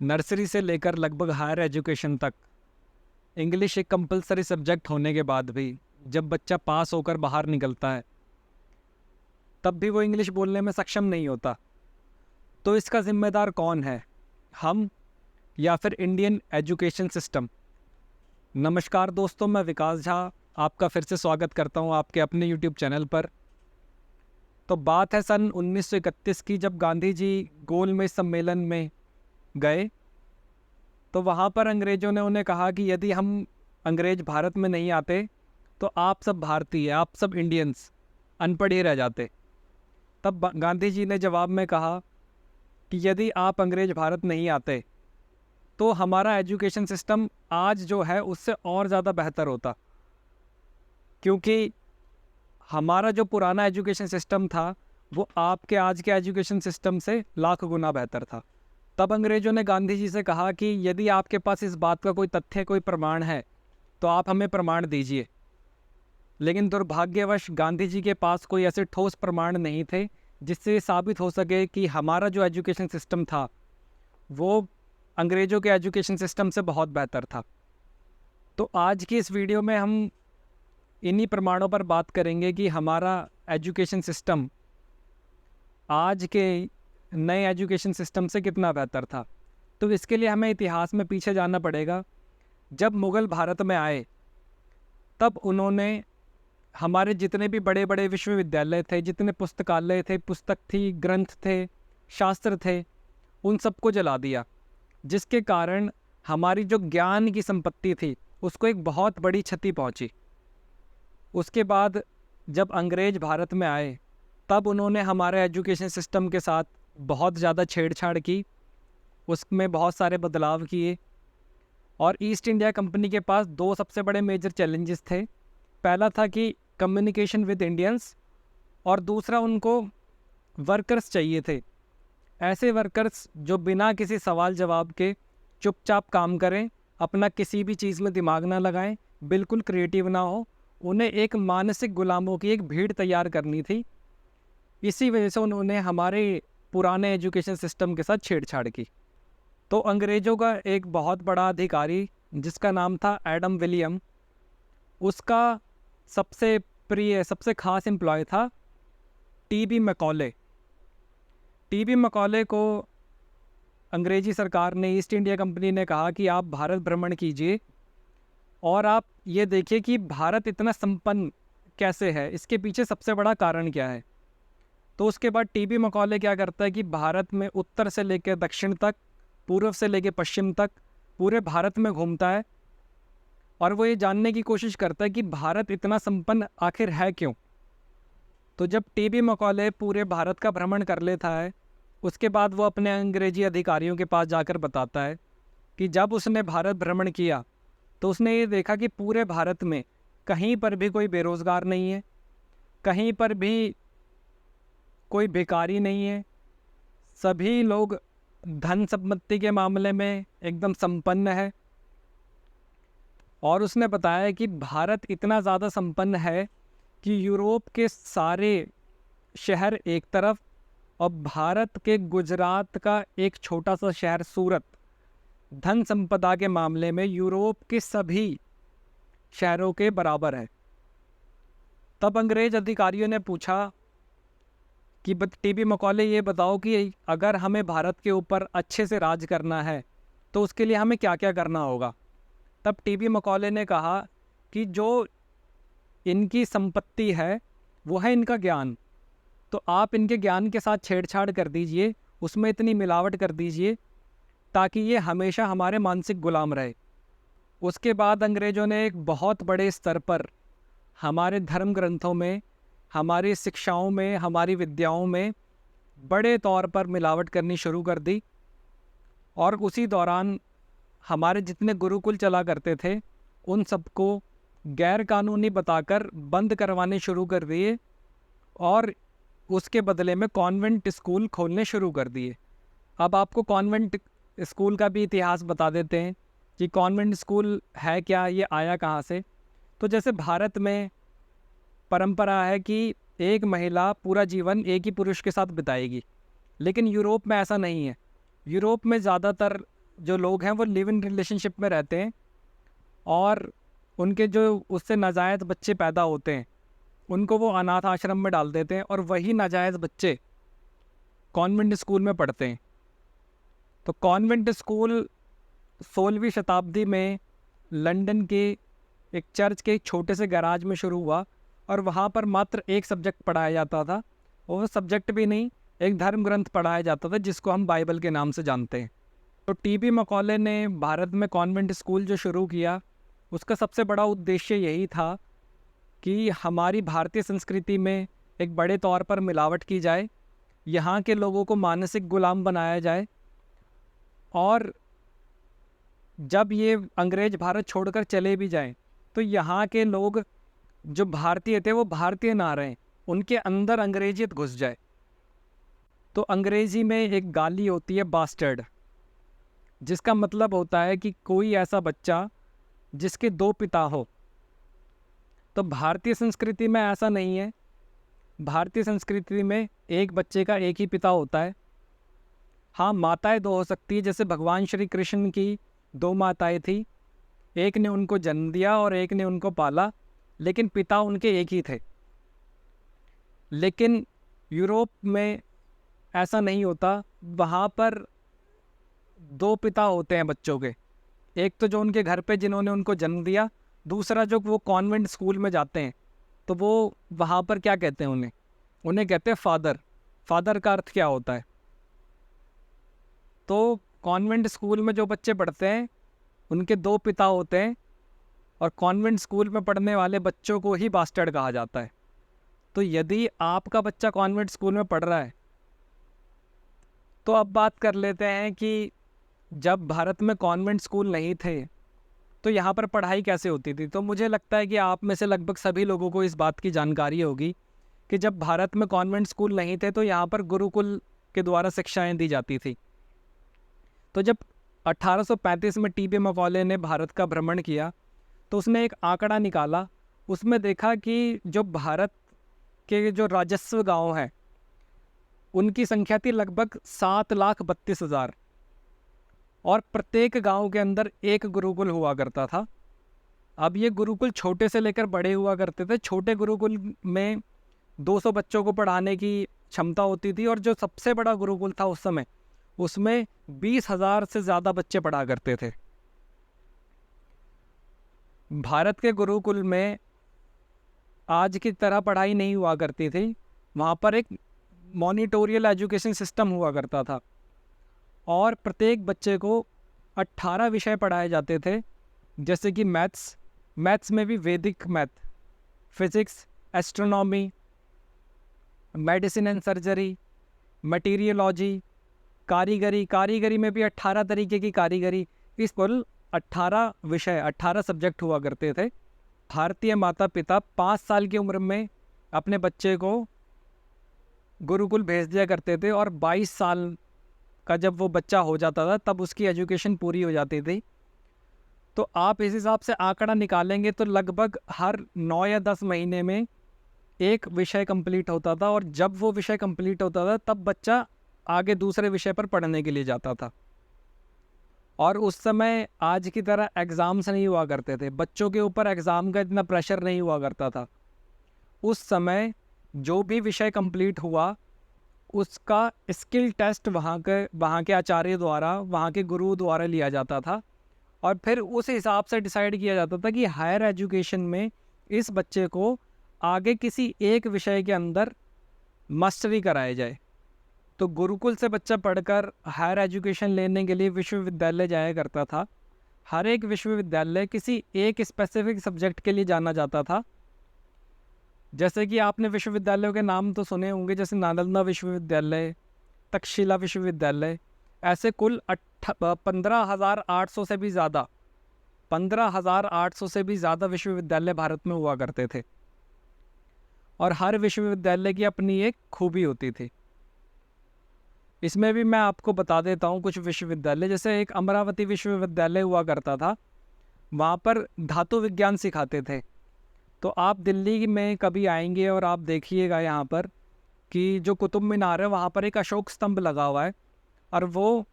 Nursery से लेकर लगभग हायर एजुकेशन तक इंग्लिश एक कंपलसरी सब्जेक्ट होने के बाद भी जब बच्चा पास होकर बाहर निकलता है तब भी वो इंग्लिश बोलने में सक्षम नहीं होता। तो इसका जिम्मेदार कौन है, हम या फिर इंडियन एजुकेशन सिस्टम? नमस्कार दोस्तों, मैं विकास झा आपका फिर से स्वागत करता हूं आपके अपने यूट्यूब चैनल पर। तो बात है सन 1931 की, जब गांधी जी गोलमेज सम्मेलन में गए तो वहाँ पर अंग्रेज़ों ने उन्हें कहा कि यदि हम अंग्रेज़ भारत में नहीं आते तो आप सब भारतीय, आप सब इंडियंस अनपढ़ ही रह जाते। तब गांधी जी ने जवाब में कहा कि यदि आप अंग्रेज़ भारत नहीं आते तो हमारा एजुकेशन सिस्टम आज जो है उससे और ज़्यादा बेहतर होता, क्योंकि हमारा जो पुराना एजुकेशन सिस्टम था वो आपके आज के एजुकेशन सिस्टम से लाख गुना बेहतर था। तब अंग्रेज़ों ने गांधी जी से कहा कि यदि आपके पास इस बात का कोई तथ्य, कोई प्रमाण है तो आप हमें प्रमाण दीजिए। लेकिन दुर्भाग्यवश गांधी जी के पास कोई ऐसे ठोस प्रमाण नहीं थे जिससे साबित हो सके कि हमारा जो एजुकेशन सिस्टम था वो अंग्रेज़ों के एजुकेशन सिस्टम से बहुत बेहतर था। तो आज की इस वीडियो में हम इन्हीं प्रमाणों पर बात करेंगे कि हमारा एजुकेशन सिस्टम आज के नए एजुकेशन सिस्टम से कितना बेहतर था। तो इसके लिए हमें इतिहास में पीछे जाना पड़ेगा। जब मुग़ल भारत में आए तब उन्होंने हमारे जितने भी बड़े बड़े विश्वविद्यालय थे, जितने पुस्तकालय थे, पुस्तक थी, ग्रंथ थे, शास्त्र थे, उन सबको जला दिया, जिसके कारण हमारी जो ज्ञान की संपत्ति थी उसको एक बहुत बड़ी क्षति पहुंची। उसके बाद जब अंग्रेज़ भारत में आए तब उन्होंने हमारे एजुकेशन सिस्टम के साथ बहुत ज़्यादा छेड़छाड़ की, उसमें बहुत सारे बदलाव किए। और ईस्ट इंडिया कंपनी के पास दो सबसे बड़े मेजर चैलेंजेस थे। पहला था कि कम्युनिकेशन विद इंडियंस, और दूसरा उनको वर्कर्स चाहिए थे, ऐसे वर्कर्स जो बिना किसी सवाल जवाब के चुपचाप काम करें, अपना किसी भी चीज़ में दिमाग ना लगाएं, बिल्कुल क्रिएटिव ना हो। उन्हें एक मानसिक गुलामों की एक भीड़ तैयार करनी थी। इसी वजह से उन्होंने हमारे पुराने एजुकेशन सिस्टम के साथ छेड़छाड़ की। तो अंग्रेज़ों का एक बहुत बड़ा अधिकारी जिसका नाम था एडम विलियम, उसका सबसे प्रिय, सबसे ख़ास एम्प्लॉय था टीबी मैकॉले। टीबी मैकॉले को अंग्रेज़ी सरकार ने, ईस्ट इंडिया कंपनी ने कहा कि आप भारत भ्रमण कीजिए और आप ये देखिए कि भारत इतना संपन्न कैसे है, इसके पीछे सबसे बड़ा कारण क्या है। तो उसके बाद टीबी मैकॉले क्या करता है कि भारत में उत्तर से लेकर दक्षिण तक, पूर्व से लेकर पश्चिम तक पूरे भारत में घूमता है और वो ये जानने की कोशिश करता है कि भारत इतना संपन्न आखिर है क्यों। तो जब टीबी मैकॉले पूरे भारत का भ्रमण कर लेता है, उसके बाद वो अपने अंग्रेजी अधिकारियों के पास जाकर बताता है कि जब उसने भारत भ्रमण किया तो उसने ये देखा कि पूरे भारत में कहीं पर भी कोई बेरोज़गार नहीं है, कहीं पर भी कोई बेकारी नहीं है, सभी लोग धन संपत्ति के मामले में एकदम संपन्न है। और उसने बताया कि भारत इतना ज़्यादा संपन्न है कि यूरोप के सारे शहर एक तरफ और भारत के गुजरात का एक छोटा सा शहर सूरत धन संपदा के मामले में यूरोप के सभी शहरों के बराबर है। तब अंग्रेज़ अधिकारियों ने पूछा कि टीबी मैकॉले ये बताओ कि अगर हमें भारत के ऊपर अच्छे से राज करना है तो उसके लिए हमें क्या क्या करना होगा। तब टीबी मैकॉले ने कहा कि जो इनकी संपत्ति है वो है इनका ज्ञान, तो आप इनके ज्ञान के साथ छेड़छाड़ कर दीजिए, उसमें इतनी मिलावट कर दीजिए ताकि ये हमेशा हमारे मानसिक गुलाम रहे। उसके बाद अंग्रेज़ों ने एक बहुत बड़े स्तर पर हमारे धर्म ग्रंथों में, हमारी शिक्षाओं में, हमारी विद्याओं में बड़े तौर पर मिलावट करनी शुरू कर दी। और उसी दौरान हमारे जितने गुरुकुल चला करते थे उन सबको गैर कानूनी बताकर बंद करवाने शुरू कर दिए और उसके बदले में कॉन्वेंट स्कूल खोलने शुरू कर दिए। अब आपको कॉन्वेंट स्कूल का भी इतिहास बता देते हैं कि कॉन्वेंट स्कूल है क्या, ये आया कहाँ से। तो जैसे भारत में परंपरा है कि एक महिला पूरा जीवन एक ही पुरुष के साथ बिताएगी, लेकिन यूरोप में ऐसा नहीं है। यूरोप में ज़्यादातर जो लोग हैं वो लिव इन रिलेशनशिप में रहते हैं और उनके जो उससे नाजायज़ बच्चे पैदा होते हैं उनको वो अनाथ आश्रम में डाल देते हैं और वही नाजायज़ बच्चे कॉन्वेंट स्कूल में पढ़ते हैं। तो कॉन्वेंट स्कूल 16वीं शताब्दी में लंदन के एक चर्च के एक छोटे से गैराज में शुरू हुआ और वहाँ पर मात्र एक सब्जेक्ट पढ़ाया जाता था। वो सब्जेक्ट भी नहीं, एक धर्म ग्रंथ पढ़ाया जाता था जिसको हम बाइबल के नाम से जानते हैं। तो टी.बी. मैकॉले ने भारत में कॉन्वेंट स्कूल जो शुरू किया उसका सबसे बड़ा उद्देश्य यही था कि हमारी भारतीय संस्कृति में एक बड़े तौर पर मिलावट की जाए, यहाँ के लोगों को मानसिक गुलाम बनाया जाए और जब ये अंग्रेज भारत छोड़कर चले भी जाएं तो यहाँ के लोग जो भारतीय थे वो भारतीय ना रहें, उनके अंदर अंग्रेजियत घुस जाए। तो अंग्रेज़ी में एक गाली होती है बास्टर्ड, जिसका मतलब होता है कि कोई ऐसा बच्चा जिसके दो पिता हो। तो भारतीय संस्कृति में ऐसा नहीं है। भारतीय संस्कृति में एक बच्चे का एक ही पिता होता है। हाँ, माताएं दो हो सकती है, जैसे भगवान श्री कृष्ण की दो माताएं थी, एक ने उनको जन्म दिया और एक ने उनको पाला, लेकिन पिता उनके एक ही थे। लेकिन यूरोप में ऐसा नहीं होता, वहाँ पर दो पिता होते हैं बच्चों के। एक तो जो उनके घर पे जिन्होंने उनको जन्म दिया, दूसरा जो वो कॉन्वेंट स्कूल में जाते हैं तो वो वहाँ पर क्या कहते हैं, उन्हें कहते हैं फादर। फादर का अर्थ क्या होता है? तो कॉन्वेंट स्कूल में जो बच्चे पढ़ते हैं उनके दो पिता होते हैं और कॉन्वेंट स्कूल में पढ़ने वाले बच्चों को ही बास्टर्ड कहा जाता है। तो यदि आपका बच्चा कॉन्वेंट स्कूल में पढ़ रहा है तो अब बात कर लेते हैं कि जब भारत में कॉन्वेंट स्कूल नहीं थे तो यहाँ पर पढ़ाई कैसे होती थी। तो मुझे लगता है कि आप में से लगभग सभी लोगों को इस बात की जानकारी होगी कि जब भारत में कॉन्वेंट स्कूल नहीं थे तो यहाँ पर गुरुकुल के द्वारा शिक्षाएं दी जाती थी। तो जब 1835 में टी.बी. मैकॉले ने भारत का भ्रमण किया तो उसने एक आंकड़ा निकाला। उसमें देखा कि जो भारत के जो राजस्व गांव हैं उनकी संख्या थी लगभग 7,32,000 और प्रत्येक गांव के अंदर एक गुरुकुल हुआ करता था। अब ये गुरुकुल छोटे से लेकर बड़े हुआ करते थे। छोटे गुरुकुल में 200 बच्चों को पढ़ाने की क्षमता होती थी और जो सबसे बड़ा गुरुकुल था उस समय उसमें 20,000 से ज़्यादा बच्चे पढ़ा करते थे। भारत के गुरुकुल में आज की तरह पढ़ाई नहीं हुआ करती थी। वहाँ पर एक मॉनिटोरियल एजुकेशन सिस्टम हुआ करता था और प्रत्येक बच्चे को 18 विषय पढ़ाए जाते थे, जैसे कि मैथ्स में भी वैदिक math, physics, astronomy, medicine and surgery, मटीरियोलॉजी, कारीगरी में भी 18 तरीके की कारीगरी। इस कुल 18 विषय 18 सब्जेक्ट हुआ करते थे। भारतीय माता पिता 5 साल की उम्र में अपने बच्चे को गुरुकुल भेज दिया करते थे और 22 साल का जब वो बच्चा हो जाता था तब उसकी एजुकेशन पूरी हो जाती थी। तो आप इस हिसाब से आंकड़ा निकालेंगे तो लगभग हर 9 या 10 महीने में एक विषय कंप्लीट होता था और जब वो विषय कंप्लीट होता था तब बच्चा आगे दूसरे विषय पर पढ़ने के लिए जाता था। और उस समय आज की तरह एग्ज़ाम्स नहीं हुआ करते थे, बच्चों के ऊपर एग्ज़ाम का इतना प्रेशर नहीं हुआ करता था। उस समय जो भी विषय कंप्लीट हुआ उसका स्किल टेस्ट वहाँ के आचार्य द्वारा, वहाँ के गुरु द्वारा लिया जाता था और फिर उस हिसाब से डिसाइड किया जाता था कि हायर एजुकेशन में इस बच्चे को आगे किसी एक विषय के अंदर मास्टरी कराया जाए। तो गुरुकुल से बच्चा पढ़कर हायर एजुकेशन लेने के लिए विश्वविद्यालय जाया करता था। हर एक विश्वविद्यालय किसी एक स्पेसिफिक सब्जेक्ट के लिए जाना जाता था। जैसे कि आपने विश्वविद्यालयों के नाम तो सुने होंगे, जैसे नालंदा विश्वविद्यालय, तक्षशिला विश्वविद्यालय। ऐसे कुल 15,800 से भी ज़्यादा 15,800 से भी ज़्यादा विश्वविद्यालय भारत में हुआ करते थे और हर विश्वविद्यालय की अपनी एक खूबी होती थी। इसमें भी मैं आपको बता देता हूँ कुछ विश्वविद्यालय। जैसे एक अमरावती विश्वविद्यालय हुआ करता था, वहाँ पर धातु विज्ञान सिखाते थे। तो आप दिल्ली में कभी आएंगे और आप देखिएगा यहाँ पर कि जो कुतुब मीनार है वहाँ पर एक अशोक स्तंभ लगा हुआ है और वो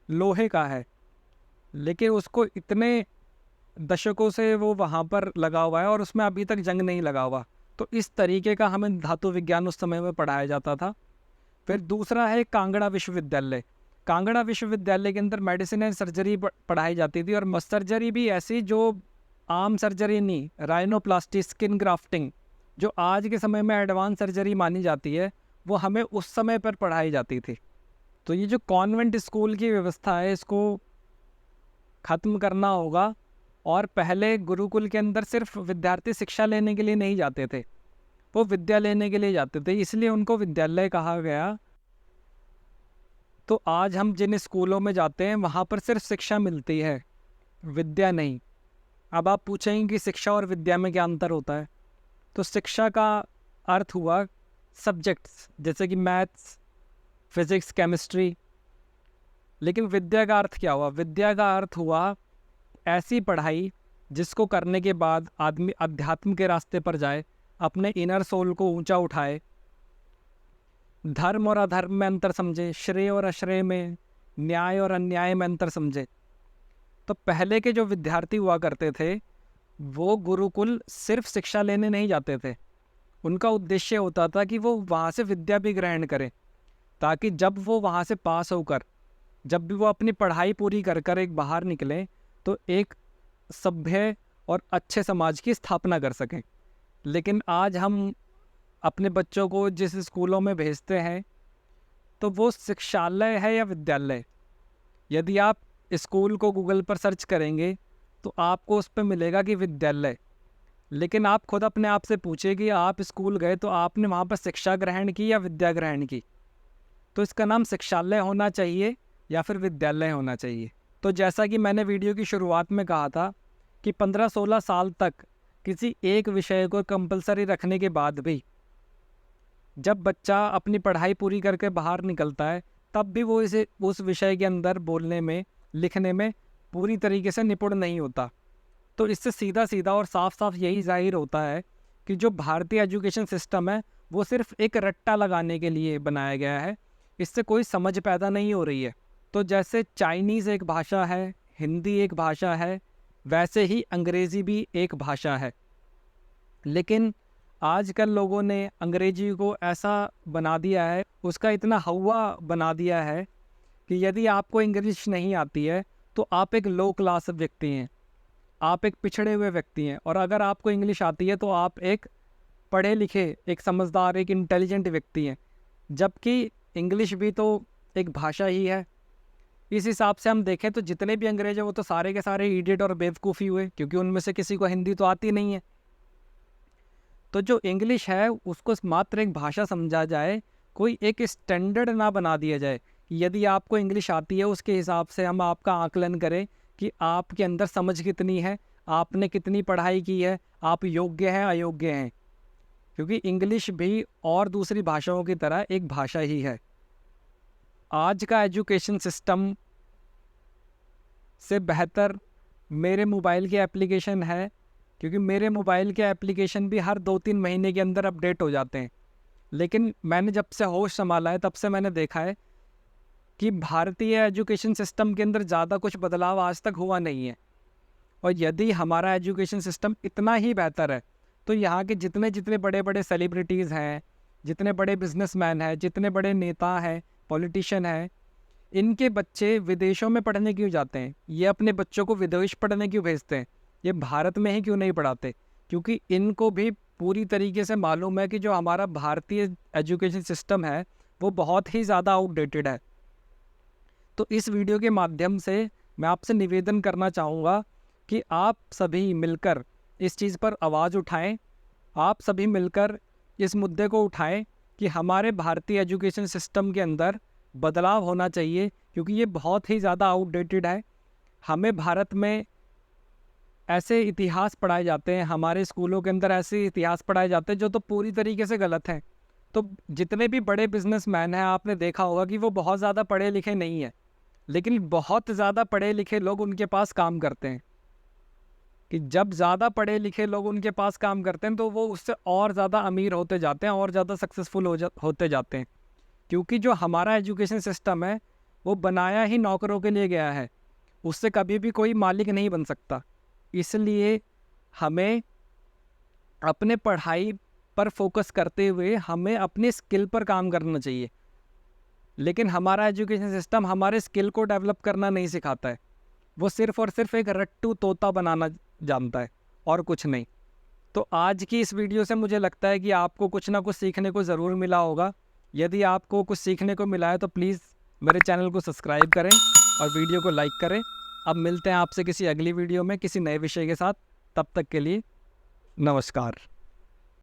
लोहे का है, लेकिन उसको इतने दशकों से वो वहाँ पर लगा हुआ है और उसमें अभी तक जंग नहीं लगा हुआ। तो इस तरीके का हमें धातु विज्ञान उस समय में पढ़ाया जाता था। फिर दूसरा है कांगड़ा विश्वविद्यालय। कांगड़ा विश्वविद्यालय के अंदर मेडिसिन एंड सर्जरी पढ़ाई जाती थी, और सर्जरी भी ऐसी जो आम सर्जरी नहीं, राइनोप्लास्टी, स्किन ग्राफ्टिंग, जो आज के समय में एडवांस सर्जरी मानी जाती है, वो हमें उस समय पर पढ़ाई जाती थी। तो ये जो कॉन्वेंट स्कूल की व्यवस्था है, इसको ख़त्म करना होगा। और पहले गुरुकुल के अंदर सिर्फ विद्यार्थी शिक्षा लेने के लिए नहीं जाते थे, वो विद्या लेने के लिए जाते थे, इसलिए उनको विद्यालय कहा गया। तो आज हम जिन स्कूलों में जाते हैं वहाँ पर सिर्फ शिक्षा मिलती है, विद्या नहीं। अब आप पूछेंगे कि शिक्षा और विद्या में क्या अंतर होता है। तो शिक्षा का अर्थ हुआ सब्जेक्ट्स, जैसे कि मैथ्स, फिजिक्स, केमिस्ट्री। लेकिन विद्या का अर्थ क्या हुआ? विद्या का अर्थ हुआ ऐसी पढ़ाई जिसको करने के बाद आदमी अध्यात्म के रास्ते पर जाए, अपने इनर सोल को ऊंचा उठाए, धर्म और अधर्म में अंतर समझे, श्रेय और अश्रेय में, न्याय और अन्याय में अंतर समझे। तो पहले के जो विद्यार्थी हुआ करते थे, वो गुरुकुल सिर्फ शिक्षा लेने नहीं जाते थे। उनका उद्देश्य होता था कि वो वहाँ से विद्या भी ग्रहण करें, ताकि जब वो वहाँ से पास होकर, जब भी वो अपनी पढ़ाई पूरी कर कर एक बाहर निकलें, तो एक सभ्य और अच्छे समाज की स्थापना कर सकें। लेकिन आज हम अपने बच्चों को जिस स्कूलों में भेजते हैं, तो वो शिक्षालय है या विद्यालय? यदि आप स्कूल को गूगल पर सर्च करेंगे तो आपको उस पर मिलेगा कि विद्यालय। लेकिन आप खुद अपने आप से पूछिए कि आप स्कूल गए तो आपने वहाँ पर शिक्षा ग्रहण की या विद्या ग्रहण की? तो इसका नाम शिक्षालय होना चाहिए या फिर विद्यालय होना चाहिए। तो जैसा कि मैंने वीडियो की शुरुआत में कहा था कि 15-16 साल तक किसी एक विषय को कंपलसरी रखने के बाद भी जब बच्चा अपनी पढ़ाई पूरी करके बाहर निकलता है, तब भी वो इसे उस विषय के अंदर बोलने में, लिखने में पूरी तरीके से निपुण नहीं होता। तो इससे सीधा सीधा और साफ साफ यही जाहिर होता है कि जो भारतीय एजुकेशन सिस्टम है, वो सिर्फ एक रट्टा लगाने के लिए बनाया गया है, इससे कोई समझ पैदा नहीं हो रही है। तो जैसे चाइनीज़ एक भाषा है, हिंदी एक भाषा है, वैसे ही अंग्रेज़ी भी एक भाषा है। लेकिन आजकल लोगों ने अंग्रेजी को ऐसा बना दिया है, उसका इतना हवा बना दिया है कि यदि आपको इंग्लिश नहीं आती है तो आप एक लो क्लास व्यक्ति हैं, आप एक पिछड़े हुए व्यक्ति हैं। और अगर आपको इंग्लिश आती है तो आप एक पढ़े लिखे, एक समझदार, एक इंटेलिजेंट व्यक्ति हैं। जबकि इंग्लिश भी तो एक भाषा ही है। इस हिसाब से हम देखें तो जितने भी अंग्रेज हैं वो तो सारे के सारे इडियट और बेवकूफ़ी हुए, क्योंकि उनमें से किसी को हिंदी तो आती नहीं है। तो जो इंग्लिश है उसको मात्र एक भाषा समझा जाए, कोई एक स्टैंडर्ड ना बना दिया जाए कि यदि आपको इंग्लिश आती है उसके हिसाब से हम आपका आकलन करें कि आपके अंदर समझ कितनी है, आपने कितनी पढ़ाई की है, आप योग्य हैं अयोग्य हैं। क्योंकि इंग्लिश भी और दूसरी भाषाओं की तरह एक भाषा ही है। आज का एजुकेशन सिस्टम से बेहतर मेरे मोबाइल की एप्लीकेशन है, क्योंकि मेरे मोबाइल के एप्लीकेशन भी हर 2-3 महीने के अंदर अपडेट हो जाते हैं। लेकिन मैंने जब से होश संभाला है तब से मैंने देखा है कि भारतीय एजुकेशन सिस्टम के अंदर ज़्यादा कुछ बदलाव आज तक हुआ नहीं है। और यदि हमारा एजुकेशन सिस्टम इतना ही बेहतर है तो यहाँ के जितने जितने बड़े बड़े सेलिब्रिटीज़ हैं, जितने बड़े बिजनेसमैन हैं, जितने बड़े नेता हैं, पॉलिटिशियन हैं, इनके बच्चे विदेशों में पढ़ने क्यों जाते हैं? ये अपने बच्चों को विदेश पढ़ने क्यों भेजते हैं? ये भारत में ही क्यों नहीं पढ़ाते? क्योंकि इनको भी पूरी तरीके से मालूम है कि जो हमारा भारतीय एजुकेशन सिस्टम है वो बहुत ही ज़्यादा आउटडेटेड है। तो इस वीडियो के माध्यम से मैं आपसे निवेदन करना चाहूँगा कि आप सभी मिलकर इस चीज़ पर आवाज़ उठाएं, आप सभी मिलकर इस मुद्दे को उठाएं कि हमारे भारतीय एजुकेशन सिस्टम के अंदर बदलाव होना चाहिए, क्योंकि ये बहुत ही ज़्यादा आउटडेटेड है। हमें भारत में ऐसे इतिहास पढ़ाए जाते हैं, हमारे स्कूलों के अंदर ऐसे इतिहास पढ़ाए जाते हैं जो तो पूरी तरीके से गलत हैं। तो जितने भी बड़े बिजनेसमैन हैं, आपने देखा होगा कि वो बहुत ज़्यादा पढ़े लिखे नहीं हैं, लेकिन बहुत ज़्यादा पढ़े लिखे लोग उनके पास काम करते हैं। कि जब ज़्यादा पढ़े लिखे लोग उनके पास काम करते हैं तो वो उससे और ज़्यादा अमीर होते जाते हैं और ज़्यादा सक्सेसफुल होते जाते हैं। क्योंकि जो हमारा एजुकेशन सिस्टम है वो बनाया ही नौकरों के लिए गया है, उससे कभी भी कोई मालिक नहीं बन सकता। इसलिए हमें अपने पढ़ाई पर फोकस करते हुए हमें अपनी स्किल पर काम करना चाहिए। लेकिन हमारा एजुकेशन सिस्टम हमारे स्किल को डेवलप करना नहीं सिखाता है, वो सिर्फ और सिर्फ एक रट्टू तोता बनाना जानता है और कुछ नहीं। तो आज की इस वीडियो से मुझे लगता है कि आपको कुछ ना कुछ सीखने को ज़रूर मिला होगा। यदि आपको कुछ सीखने को मिला है तो प्लीज़ मेरे चैनल को सब्सक्राइब करें और वीडियो को लाइक करें। अब मिलते हैं आपसे किसी अगली वीडियो में किसी नए विषय के साथ। तब तक के लिए नमस्कार।